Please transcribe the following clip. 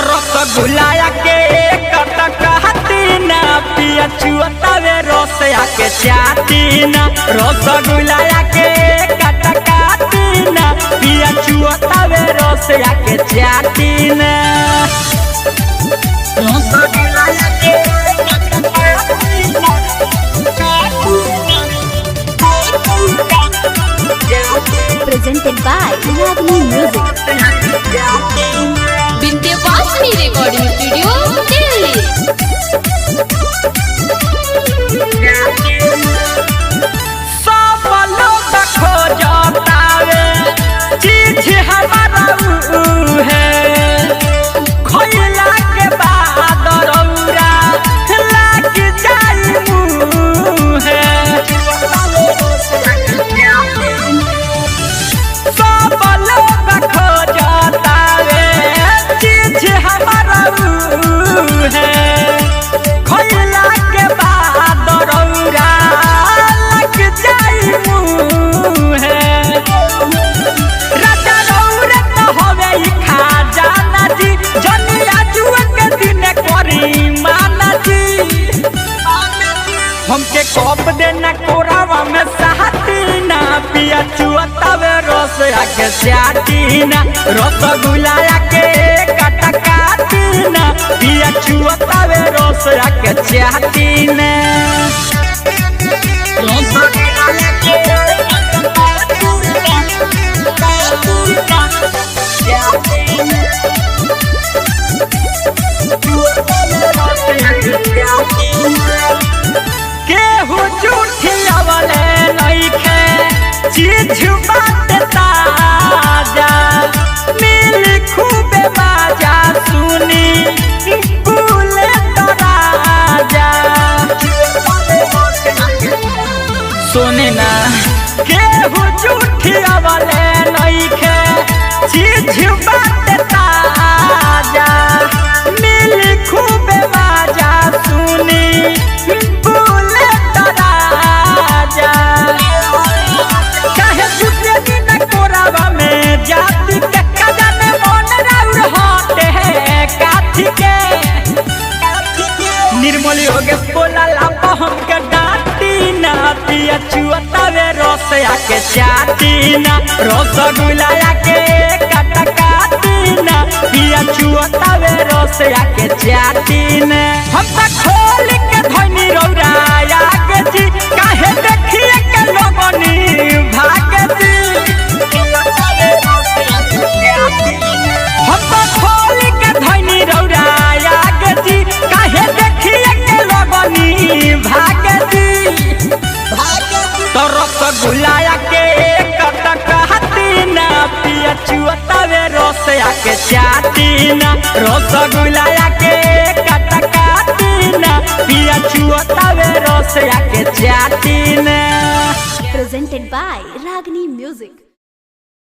रसगुल्ला के कटकहतीना पिया चुअतावे रसया के चाटीना रसगुल्ला के कटकहतीना पिया चुअतावे रसया के चाटीना रसगुल्ला के presented by Ragini Music. Vindhyavasini recording studio Delhi. सब लोग खोजतावे चीज हमारा है खोइला के बाद रौरा लाग जाई मुहे सब लोग खोजतावे चीज हमारा है खोइला के बाद रौरा लग जाई मुहे राजा रौरा तो होवे ई खजाना जी जनिया जुए के दिन करी माना जी हमके कप देना कोरावा में साहतीना पिया चुअतावे रस आके चाटीना रसगुल्ला के कटकातीना पिया चुअतावे रस आके चाटीना रसगुल्ला के केहू झूठियावले नइखे चीज बात ताजा मिली खूबे बाजा सुनी बुले तो राजा सुनी ना केहू झूठियावले नइखे चीज बात ताजा मिली खूबे बाजा सुनी बुले तो राजा चाहे दूसरे दिन कोरावा में जाति के कदम मन राउर होते हैं काठी के निर्मल योगेश बोला लापा हमके डांटीना पिया चुअतावे रस आके चाटीना रसगुल्ला के कटकातीना पिया चुअतावे रस आके चाटीना हम तक खोल के धनी रौरा आगे जी काहे देखिए के लोगनी भागे जी हम तक खोल के धनी रौरा आगे जी काहे देखिए के लोगनी भागे जी तो रसगुल्ला के कटकहतीना पिया चुअतावे रस आके चाटीना रसगुल्ला के कटकहतीना पिया चुअतावे रस आके चाटीना Presented by Ragini Music.